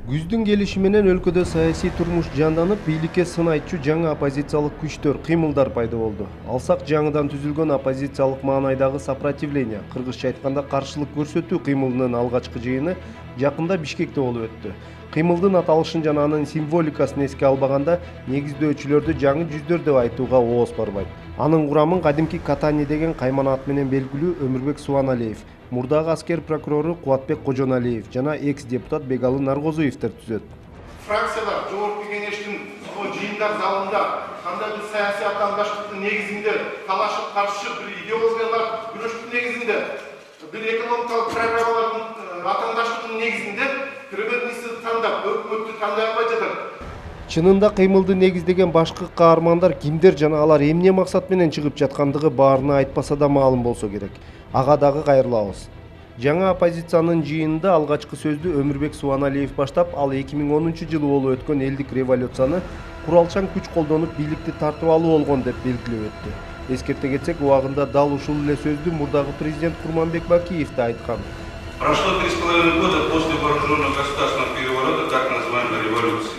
Күздүн келиши менен өлкөдө саясий турмуш жанданып, бийликке сын айтчу жаңы оппозициялык күчтөр, кыймылдар пайда болду. Алсак жаңыдан түзүлгөн оппозициялык маанайдагы сопротивление, кыргызча айтканда каршылык көрсөтүү кыймылынын алгачкы жыйыны жакында Бишкекте болуп өттү. Кыймылдын аталышын жана анын символикасын эске албаганда негиздөөчүлөрдү жаңы жүздөр деп айтууга ооз барбайт. Анын курамын кадимки Катани деген кайман ат менен белгилүү Өмүрбек Субаналиев, мурдагы аскер прокурору Кубатбек Кожоналиев жана экс-депутат Бегалы Наргозуевдер түзөт. Фракциялар жогорку кеңештин жыйындар залында кандай бир саясий атаандаштыктын негизинде талашып каршышып бир идеологиялар күрөштүн негизинде бир экономикалык программалардын атаандаштыгынын негизинде премьер-министрди тандап өкмөттү тандай албай жатат. Чынында кыймылды негиздеген башкы каармандар кимдер жана алар эмне максат менен чыгып жаткандыгы баарына айтпаса да маалым болсо керек. Ага дагы кайрылабыз. Жаңы оппозициянын жыйынында алгачкы сөздү Өмүрбек Субаналиев баштап, ал 2010-жылы болуп өткөн элдик революцияны куралчан күч колдонуп бийликти тартып алуу болгон деп белгилеп өттү. Эскерте кетсек, убагында дал ушул эле сөздү мурдагы президент Курманбек Бакиев да айткан. Прошло 3,5 года после вооруженного государственного переворота, так называемой революции.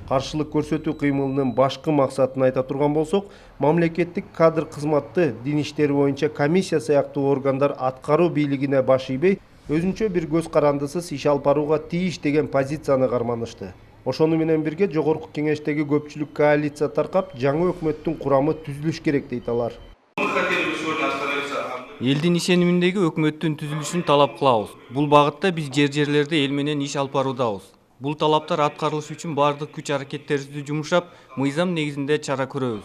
Каршылык көрсөтүү кыймылынын башкы максатын айта турган болсок, мамлекеттик кадр кызматты, дин иштери боюнча комиссия сыяктуу органдар аткаруу бийлигине баш ийбей, өзүнчө бир көз карандысыз иш алып барууга тийиш деген позицияны карманышты. Ошону менен бирге жогорку кеңештеги көпчүлүк коалиция таркап, жаңы өкмөттүн курамы түзүлүш керек дейт алар. Элдин ишениминдеги өкмөттүн түзүлүшүн талап кылабыз. Бул багытта биз жер-жерлерде эл менен иш алып баруудабыз. Бул талаптар аткарылыш үчүн бардык күч-аракеттерибизди жумшап, мыйзам негизинде чара көрөбүз.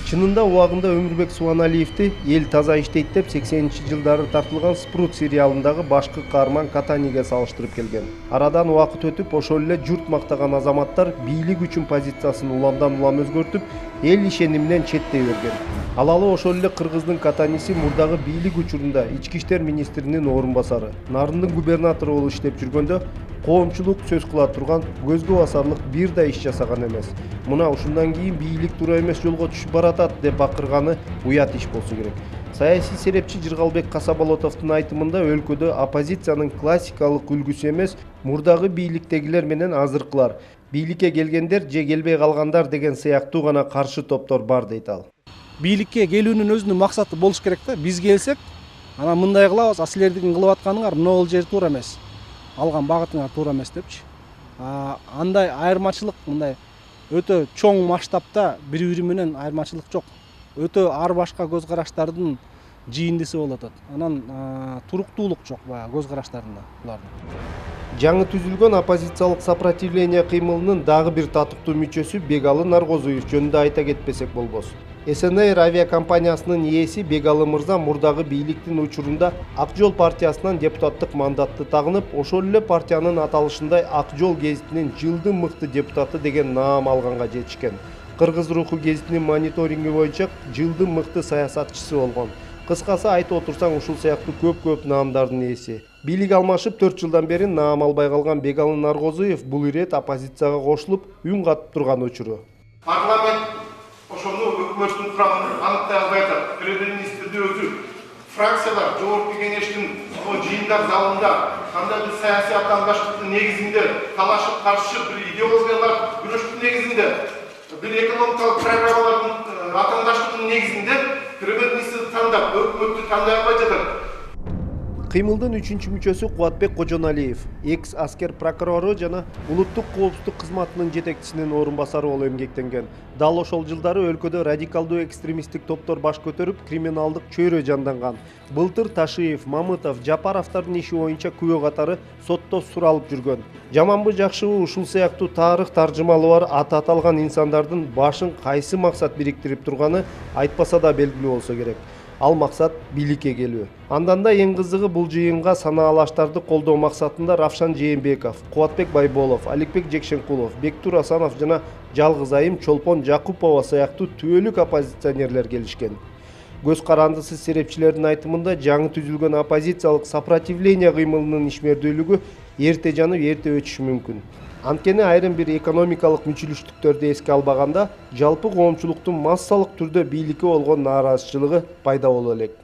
Чынында убагында Өмүрбек Субаналиевди эл таза иштейт деп 80-жылдары тартылган Спрут сериалындагы башкы каарман Катаниге салыштырып келген. Арадан убакыт өтүп, ошол эле журт мактаган азаматтар бийлик үчүн позициясын уламдан улам өзгөртүп, эл ишениминен четтей берген. Алалы ошол эле кыргыздын Катаниси мурдагы бийлик учурунда ички иштер министринин орун басары, Нарындын губернатору болуп иштеп жүргөндө коомчулук сөз кыла турган көзгө басарлык бир да иш жасаган эмес. Мына ушундан кийин бийлик туура эмес жолго түшүп баратат деп бакырганы уят иш болсо керек. Саясий серепчи Жыргалбек Касаболотовдун айтымында өлкөдө оппозициянын классикалык үлгүсү эмес, мурдагы бийликтегилер менен азыркылар, бийликке келгендер же келбей калгандар деген сыяктуу гана каршы топтор бар дейт ал. Бийликке келүүнүн өзүнүн максаты болуш керек да. Биз келсек, анан мындай кылабыз, силердин кылып атканыңар могул жер туура эмес. Алган багытыңар туура эмес депчи. Андай айырмачылык, мындай өтө чоң масштабта бири-бири менен айырмачылык жок. Өтө ар башка көз караштардын жыйындысы болуп атат. Анан туруктуулук жок баягы көз караштарында булардын. Жаңы түзүлгөн оппозициялык сопротивление кыймылынын дагы бир татыктуу мүчөсү Бегалы Наргозуев жөнүндө айта кетпесек болбос. СНР авиакомпаниясынын ээси Бегалы мырза мурдагы бийликтин учурунда Ак Жол партиясынан депутаттык мандатты тагынып, ошол эле партиянын аталышындай Ак Жол гезитинин жылдын мыкты депутаты деген наам алганга жетишкен. Кыргыз руху гезитинин мониторинги боюнча жылдын мыкты саясатчысы болгон. Кыскасы айтып отурсаң, ушул сыяктуу көп наамдардын ээси. Бийлик алмашып 4 жылдан бери наам албай калган Бегалы Наргозуев бул ирет оппозицияга кошулуп, үн катып турган учуру. Парламент ошону өкмөттүн курамын аныктай албай атат. Премьер-министрди өзү фракциялар жогорку кеңештин жыйындар залында кандай бир саясий атаандаштыктын негизинде талашып каршышып бир идеологиялар күрөштүн негизинде бир экономикалык программалардын атаандаштыгынын негизинде премьер-министрди тандап өкмөттү тандай албай жатат. Кыймылдын 3-чү мүчөсү Кубатбек Кожоналиев, экс-аскер прокурору жана улуттук коопсуздук кызматынын жетекчисинин орун басары болуп эмгектенген. Дал ошол жылдары өлкөдө радикалдуу экстремисттик топтор баш көтөрүп, криминалдык чөйрө жанданган. Былтыр Ташиев, Мамытов, Жапаровдордун иши боюнча күбө катары сотто суралып жүргөн. Жаманбы жакшыбы ушул сыяктуу тарых таржымалы бар аты аталган инсандардын башын кайсы максат бириктирип турганы айтпаса да белгилүү болсо керек. Ал максат бийликке келүү. Андан да эң кызыгы бул жыйынга санаалаштарды колдоо максатында Равшан Жээнбеков, Кубатбек Байболов, Аликбек Жекшенкулов, Бектур Асанов жана жалгыз айым Чолпон Жакупова сыяктуу түбөлүк оппозиционерлер келишкен. Көз карандысыз серепчилердин айтымында жаңы түзүлгөн оппозициялык сопротивление кыймылынын ишмердүүлүгү эрте жанып эрте өчүшү мүмкүн. Анткени айрым бир экономикалык мүчүлүштүктөрдү эске албаганда, жалпы коомчулуктун массалык түрдө бийликке болгон нааразычылыгы пайда боло элек.